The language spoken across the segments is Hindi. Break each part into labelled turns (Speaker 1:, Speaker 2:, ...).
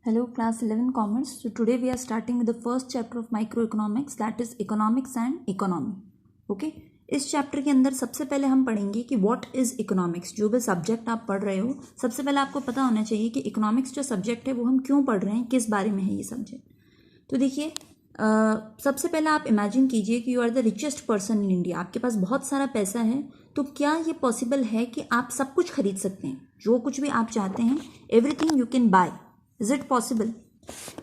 Speaker 1: Hello, class 11 commerce. So today we are starting with the first chapter of microeconomics, that is economics and economy. Okay? इस चैप्टर के अंदर सबसे पहले हम पढ़ेंगे कि व्हाट इज इकोनॉमिक्स. जो भी सब्जेक्ट आप पढ़ रहे हो सबसे पहले आपको पता होना चाहिए कि इकोनॉमिक्स जो सब्जेक्ट है वो हम क्यों पढ़ रहे हैं, किस बारे में है ये सब्जेक्ट. तो देखिए, सबसे पहले आप इमेजिन कीजिए कि you are the richest person in India. आपके पास बहुत सारा पैसा है. तो क्या ये पॉसिबल है कि आप सब कुछ खरीद सकते हैं, जो कुछ भी आप चाहते हैं, everything you can buy? Is it possible?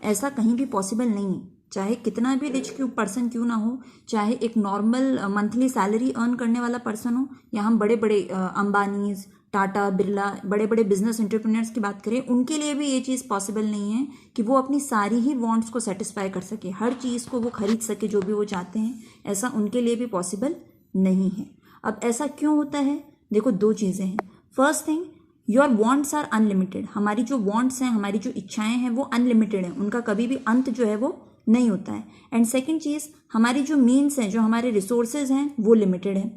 Speaker 1: ऐसा कहीं भी पॉसिबल नहीं है. चाहे कितना भी रिच पर्सन क्यों ना हो, चाहे एक नॉर्मल मंथली सैलरी अर्न करने वाला पर्सन हो, या हम बड़े बड़े अंबानीज, टाटा, बिरला, बड़े बड़े बिजनेस एंटरप्रेन्योर्स की बात करें, उनके लिए भी ये चीज़ पॉसिबल नहीं है कि वो अपनी सारी ही वांट्स को सेटिस्फाई कर सके, हर चीज़ को वो खरीद सके जो भी वो चाहते हैं. ऐसा उनके लिए भी पॉसिबल नहीं है. अब ऐसा क्यों होता है? देखो, दो चीज़ें हैं. First thing, your wants are unlimited. हमारी जो वॉन्ट्स हैं, हमारी जो इच्छाएं हैं, वो अनलिमिटेड हैं. उनका कभी भी अंत जो है वो नहीं होता है. एंड सेकेंड चीज़, हमारी जो मीन्स हैं, जो हमारे रिसोर्सेज हैं, वो लिमिटेड है.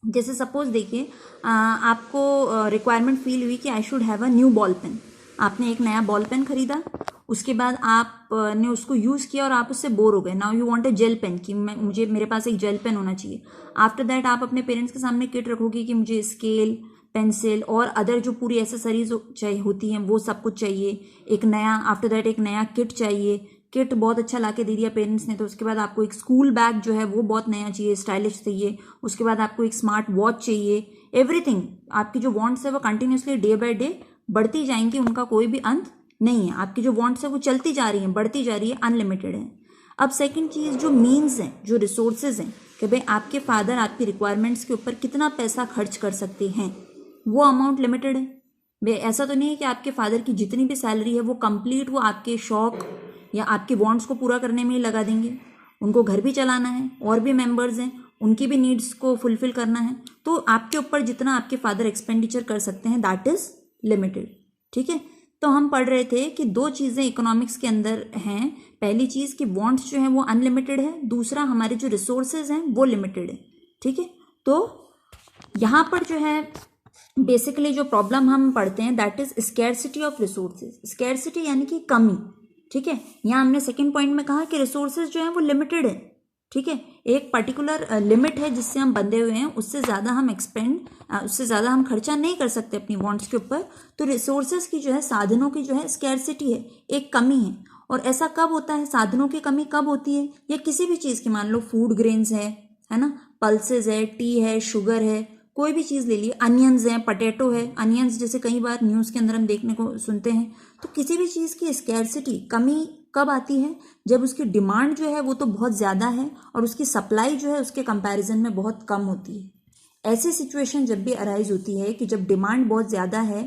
Speaker 1: जैसे सपोज देखिए, आपको रिक्वायरमेंट फील हुई कि I should have a new ball pen. आपने एक नया बॉल पेन खरीदा, उसके बाद आपने उसको यूज़ किया और आप उससे बोर हो गए. Now you want a gel pen, कि मेरे पास एक जेल पेन होना चाहिए. आफ्टर दैट आप अपने पेरेंट्स के सामने किट रखोगे कि मुझे स्केल, पेंसिल और अदर जो पूरी एसेसरीज चाहिए होती हैं वो सब कुछ चाहिए. एक नया, आफ्टर दैट एक नया किट चाहिए. किट बहुत अच्छा ला के दे दिया पेरेंट्स ने, तो उसके बाद आपको एक स्कूल बैग जो है वो बहुत नया चाहिए, स्टाइलिश चाहिए. उसके बाद आपको एक स्मार्ट वॉच चाहिए. एवरीथिंग, आपकी जो वॉन्ट्स है वो कंटिन्यूसली डे बाय डे बढ़ती जाएंगी, उनका कोई भी अंत नहीं है. आपकी जो वॉन्ट्स है वो चलती जा रही हैं, बढ़ती जा रही है, अनलिमिटेड है. अब सेकेंड चीज़, जो मीन्स हैं, जो रिसोर्सेज हैं, कि भाई आपके फादर आपकी रिक्वायरमेंट्स के ऊपर कितना पैसा खर्च कर सकते हैं, वो अमाउंट लिमिटेड है. भाई ऐसा तो नहीं है कि आपके फादर की जितनी भी सैलरी है वो कंप्लीट वो आपके शौक या आपके वांट्स को पूरा करने में ही लगा देंगे. उनको घर भी चलाना है, और भी मेंबर्स हैं, उनकी भी नीड्स को फुलफिल करना है. तो आपके ऊपर जितना आपके फादर एक्सपेंडिचर कर सकते हैं, दैट इज लिमिटेड. ठीक है. तो हम पढ़ रहे थे कि दो चीज़ें इकोनॉमिक्स के अंदर हैं. पहली चीज़ कि वांट्स जो है वो अनलिमिटेड है. दूसरा, हमारे जो रिसोर्सेज हैं वो लिमिटेड है. ठीक है. तो यहाँ पर जो है बेसिकली जो प्रॉब्लम हम पढ़ते हैं, that is scarcity of resources. Scarcity यानी कि कमी. ठीक है. यहाँ हमने सेकंड पॉइंट में कहा कि रिसोर्सेज जो है वो लिमिटेड है. ठीक है. एक पर्टिकुलर लिमिट है जिससे हम बंधे हुए हैं, उससे ज़्यादा हम खर्चा नहीं कर सकते अपनी वांट्स के ऊपर. तो रिसोर्सेज की जो है, साधनों की जो है स्कैरसिटी है, एक कमी है. और ऐसा कब होता है, साधनों की कमी कब होती है? या किसी भी चीज़ की, मान लो फूड ग्रेन्स है ना, पल्सेज है, टी है, शुगर है, कोई भी चीज़ ले लिए, अनियंस है, पटेटो है. अनियंस जैसे कई बार न्यूज़ के अंदर हम देखने को सुनते हैं. तो किसी भी चीज़ की स्कैरसिटी, कमी कब आती है? जब उसकी डिमांड जो है वो तो बहुत ज़्यादा है और उसकी सप्लाई जो है उसके कंपैरिजन में बहुत कम होती है. ऐसी सिचुएशन जब भी अराइज होती है कि जब डिमांड बहुत ज़्यादा है,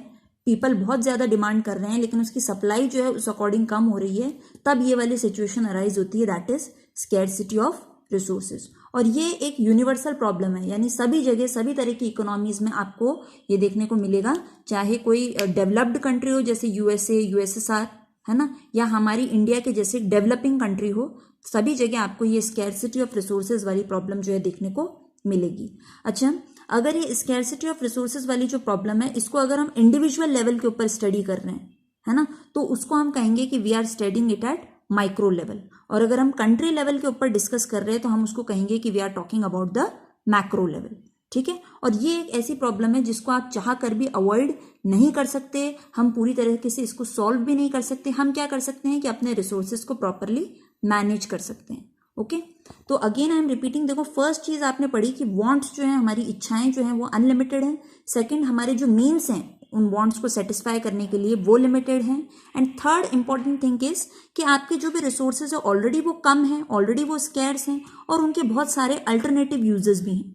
Speaker 1: पीपल बहुत ज़्यादा डिमांड कर रहे हैं, लेकिन उसकी सप्लाई जो है उस अकॉर्डिंग कम हो रही है, तब ये वाली सिचुएशन अराइज होती है, that is scarcity of resources. और ये एक यूनिवर्सल प्रॉब्लम है, यानी सभी जगह, सभी तरह की इकोनॉमीज में आपको ये देखने को मिलेगा. चाहे कोई डेवलप्ड कंट्री हो जैसे यूएसए, यूएसएसआर, है ना, या हमारी इंडिया के जैसे डेवलपिंग कंट्री हो, सभी जगह आपको ये स्कैरसिटी ऑफ रिसोर्सेज वाली प्रॉब्लम जो है देखने को मिलेगी. अच्छा, अगर ये स्कैरसिटी ऑफ रिसोर्सेज वाली जो प्रॉब्लम है, इसको अगर हम इंडिविजुअल लेवल के ऊपर स्टडी कर रहे हैं, है ना, तो उसको हम कहेंगे कि we are studying it at micro level. और अगर हम कंट्री लेवल के ऊपर डिस्कस कर रहे हैं तो हम उसको कहेंगे कि we are talking about the macro level. ठीक है. और ये एक ऐसी प्रॉब्लम है जिसको आप चाह कर भी अवॉइड नहीं कर सकते. हम पूरी तरीके से इसको सॉल्व भी नहीं कर सकते. हम क्या कर सकते हैं कि अपने रिसोर्सेज को प्रॉपरली मैनेज कर सकते हैं. ओके. तो अगेन आई एम रिपीटिंग. देखो, फर्स्ट चीज आपने पढ़ी कि वांट्स जो है, हमारी इच्छाएं जो हैं वो अनलिमिटेड हैं. सेकंड, हमारे जो मीन्स हैं उन वांट्स को सेटिस्फाई करने के लिए, वो लिमिटेड हैं. And third important thing is कि आपके जो भी रिसोर्सेज है ऑलरेडी वो कम हैं, ऑलरेडी वो स्कैर्स हैं, और उनके बहुत सारे अल्टरनेटिव यूजेस भी हैं.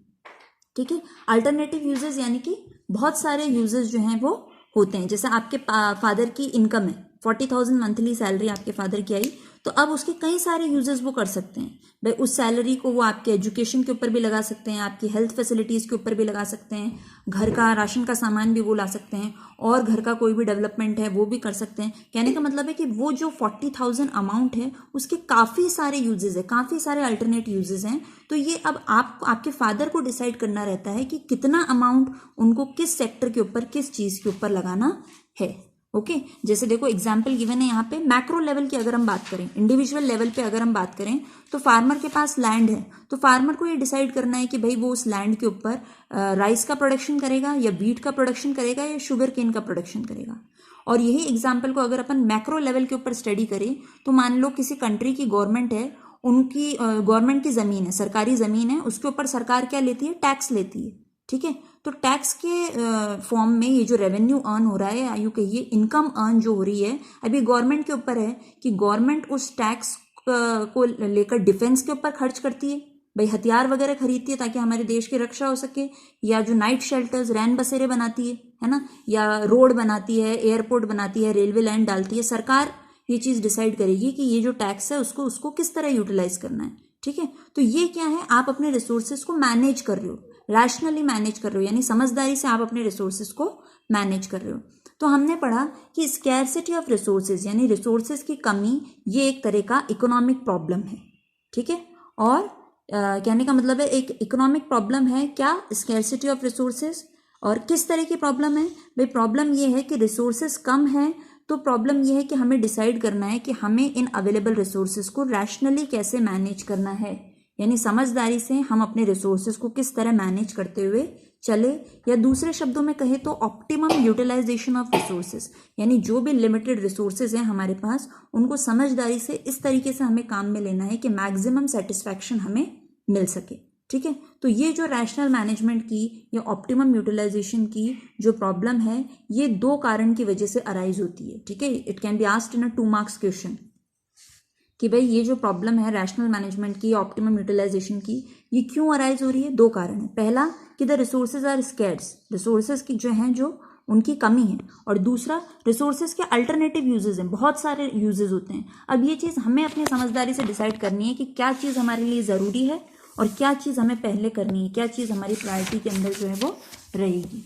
Speaker 1: ठीक है. अल्टरनेटिव यूजेस यानी कि बहुत सारे यूजेस जो हैं वो होते हैं. जैसे आपके फादर की इनकम है 40,000 मंथली सैलरी आपके फादर की आई, तो अब उसके कई सारे यूजेस वो कर सकते हैं. भाई उस सैलरी को वो आपके एजुकेशन के ऊपर भी लगा सकते हैं, आपकी हेल्थ फैसिलिटीज़ के ऊपर भी लगा सकते हैं, घर का राशन का सामान भी वो ला सकते हैं, और घर का कोई भी डेवलपमेंट है वो भी कर सकते हैं. कहने का मतलब है कि वो जो 40,000 अमाउंट है उसके काफ़ी सारे यूजेस है, काफ़ी सारे अल्टरनेट यूजेस हैं. तो ये अब आपके फादर को डिसाइड करना रहता है कि कितना अमाउंट उनको किस सेक्टर के ऊपर, किस चीज़ के ऊपर लगाना है. ओके जैसे देखो एग्जाम्पल गिवन है यहाँ पे, मैक्रो लेवल की अगर हम बात करें, इंडिविजुअल लेवल पे अगर हम बात करें, तो फार्मर के पास लैंड है, तो फार्मर को ये डिसाइड करना है कि भाई वो उस लैंड के ऊपर राइस का प्रोडक्शन करेगा या व्हीट का प्रोडक्शन करेगा या शुगर केन का प्रोडक्शन करेगा। और यही एग्जाम्पल को अगर अपन मैक्रो लेवल के ऊपर स्टडी करें, तो मान लो किसी कंट्री की गवर्नमेंट है, उनकी गवर्नमेंट की ज़मीन है, सरकारी ज़मीन है, उसके ऊपर सरकार क्या लेती है, टैक्स लेती है। ठीक है, तो टैक्स के फॉर्म में ये जो रेवेन्यू अर्न हो रहा है, या यूँ कहिए इनकम अर्न जो हो रही है, अभी गवर्नमेंट के ऊपर है कि गवर्नमेंट उस टैक्स को लेकर डिफेंस के ऊपर खर्च करती है, भाई हथियार वगैरह खरीदती है ताकि हमारे देश की रक्षा हो सके, या जो नाइट शेल्टर्स रैन बसेरे बनाती है ना, या रोड बनाती है, एयरपोर्ट बनाती है, रेलवे लाइन डालती है। सरकार ये चीज़ डिसाइड करेगी कि ये जो टैक्स है उसको किस तरह यूटिलाइज करना है। ठीक है, तो ये क्या है, आप अपने रिसोर्सेज को मैनेज कर रहे हो, रैशनली मैनेज कर रहे हो, यानी समझदारी से आप अपने रिसोर्सेज को मैनेज कर रहे हो। तो हमने पढ़ा कि स्कैरसिटी ऑफ रिसोर्सेज यानी रिसोर्सेज की कमी, ये एक तरह का इकोनॉमिक प्रॉब्लम है। ठीक है, और कहने का मतलब है एक इकोनॉमिक प्रॉब्लम है क्या, स्कैरसिटी ऑफ रिसोर्सेज। और किस तरह की प्रॉब्लम है भाई, प्रॉब्लम ये है कि रिसोर्सेज कम है, तो प्रॉब्लम ये है कि हमें डिसाइड करना है कि हमें इन अवेलेबल रिसोर्सेज को रैशनली कैसे मैनेज करना है, यानी समझदारी से हम अपने रिसोर्सेज को किस तरह मैनेज करते हुए चले, या दूसरे शब्दों में कहें तो ऑप्टिमम यूटिलाइजेशन ऑफ रिसोर्सेज, यानी जो भी लिमिटेड रिसोर्सेज हैं हमारे पास, उनको समझदारी से इस तरीके से हमें काम में लेना है कि मैक्सिमम सेटिस्फैक्शन हमें मिल सके। ठीक है, तो ये जो रैशनल मैनेजमेंट की या ऑप्टिमम यूटिलाइजेशन की जो प्रॉब्लम है, ये दो कारण की वजह से अराइज होती है। ठीक है, it can be asked in a 2 marks question कि भाई ये जो प्रॉब्लम है रैशनल मैनेजमेंट की, ऑप्टिमम यूटिलाइजेशन की, ये क्यों अराइज हो रही है। 2 कारण है, पहला कि the resources are scarce, resources की जो हैं जो उनकी कमी है, और दूसरा रिसोर्सेज के अल्टरनेटिव यूजेस हैं, बहुत सारे यूजेस होते हैं। अब ये चीज़ हमें अपनी समझदारी से डिसाइड करनी है कि क्या चीज़ हमारे लिए ज़रूरी है और क्या चीज़ हमें पहले करनी है, क्या चीज़ हमारी प्रायोरिटी के अंदर जो है वो रहेगी।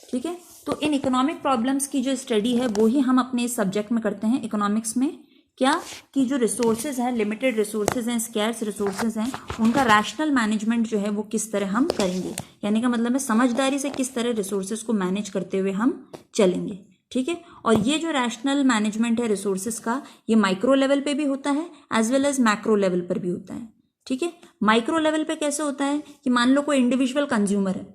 Speaker 1: ठीक है, तो इन इकोनॉमिक प्रॉब्लम्स की जो स्टडी है वो ही हम अपने इस सब्जेक्ट में करते हैं इकोनॉमिक्स में, क्या कि जो रिसोर्सेज हैं, लिमिटेड रिसोर्सेज हैं, स्कैर्स रिसोर्सेज हैं, उनका रैशनल मैनेजमेंट जो है वो किस तरह हम करेंगे, यानी का मतलब है समझदारी से किस तरह रिसोर्सेज को मैनेज करते हुए हम चलेंगे। ठीक है, और ये जो रैशनल मैनेजमेंट है रिसोर्सेज का, ये माइक्रो लेवल पे भी होता है as well as macro level पर भी होता है। ठीक है, माइक्रो लेवल पे कैसे होता है कि मान लो कोई इंडिविजुअल कंज्यूमर है,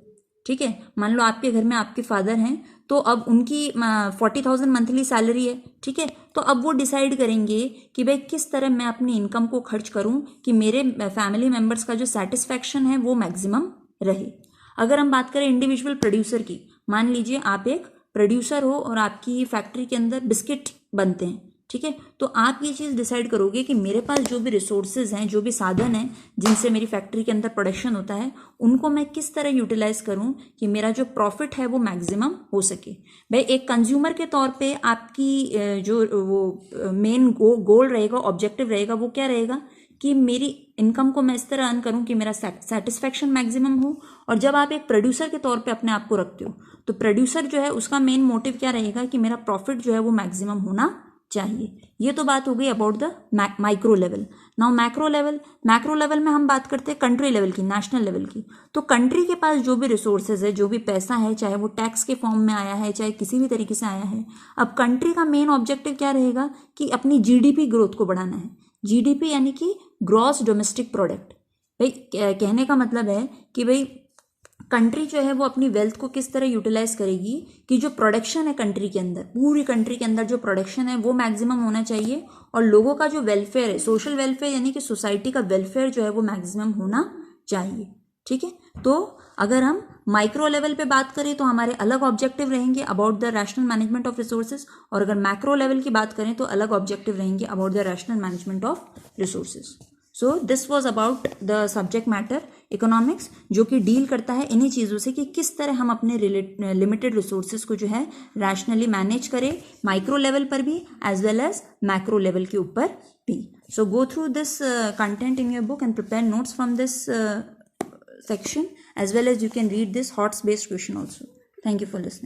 Speaker 1: ठीक है, मान लो आपके घर में आपके फादर हैं, तो अब उनकी 40,000 मंथली सैलरी है। ठीक है, तो अब वो डिसाइड करेंगे कि भाई किस तरह मैं अपनी इनकम को खर्च करूं कि मेरे फैमिली मेम्बर्स का जो सेटिस्फैक्शन है वो मैक्सिमम रहे। अगर हम बात करें इंडिविजुअल प्रोड्यूसर की, मान लीजिए आप एक प्रोड्यूसर हो और आपकी फैक्ट्री के अंदर बिस्किट बनते हैं। ठीक है, तो आप ये चीज़ डिसाइड करोगे कि मेरे पास जो भी रिसोर्सेज हैं, जो भी साधन हैं जिनसे मेरी फैक्ट्री के अंदर प्रोडक्शन होता है, उनको मैं किस तरह यूटिलाइज करूं कि मेरा जो प्रॉफिट है वो मैक्सिमम हो सके। भाई एक कंज्यूमर के तौर पे आपकी जो वो मेन गोल रहेगा, ऑब्जेक्टिव रहेगा, वो क्या रहेगा कि मेरी इनकम को मैं इस तरह अर्न करूं कि मेरा सेटिस्फैक्शन मैक्सिमम हो। और जब आप एक प्रोड्यूसर के तौर पे अपने आप को रखते हो, तो प्रोड्यूसर जो है उसका मेन मोटिव क्या रहेगा कि मेरा प्रॉफिट जो है वो मैक्सिमम होना चाहिए। ये तो बात हो गई about the micro level. Now macro level में हम बात करते हैं कंट्री लेवल की, नेशनल लेवल की। तो कंट्री के पास जो भी रिसोर्सेज है, जो भी पैसा है, चाहे वो टैक्स के फॉर्म में आया है, चाहे किसी भी तरीके से आया है, अब कंट्री का मेन ऑब्जेक्टिव क्या रहेगा कि अपनी जीडीपी ग्रोथ को बढ़ाना है। जीडीपी यानी कि ग्रॉस डोमेस्टिक प्रोडक्ट। भाई कहने का मतलब है कि भाई कंट्री जो है वो अपनी वेल्थ को किस तरह यूटिलाइज करेगी कि जो प्रोडक्शन है कंट्री के अंदर, पूरी कंट्री के अंदर जो प्रोडक्शन है वो मैक्सिमम होना चाहिए, और लोगों का जो वेलफेयर है, सोशल वेलफेयर यानी कि सोसाइटी का वेलफेयर जो है वो मैक्सिमम होना चाहिए। ठीक है, तो अगर हम माइक्रो लेवल पे बात करें तो हमारे अलग ऑब्जेक्टिव रहेंगे about the rational management of resources, और अगर मैक्रो लेवल की बात करें तो अलग ऑब्जेक्टिव रहेंगे about the rational management of resources. So this was about the subject matter economics, जो कि डील करता है इन्हीं चीज़ों से कि किस तरह हम अपने लिमिटेड रिसोर्सेज को जो है रैशनली मैनेज करें, माइक्रो लेवल पर भी as well as macro level के ऊपर भी। So go through this content in your book and prepare notes from this section, as well as you can read this HOTS based question also. Thank you for listening.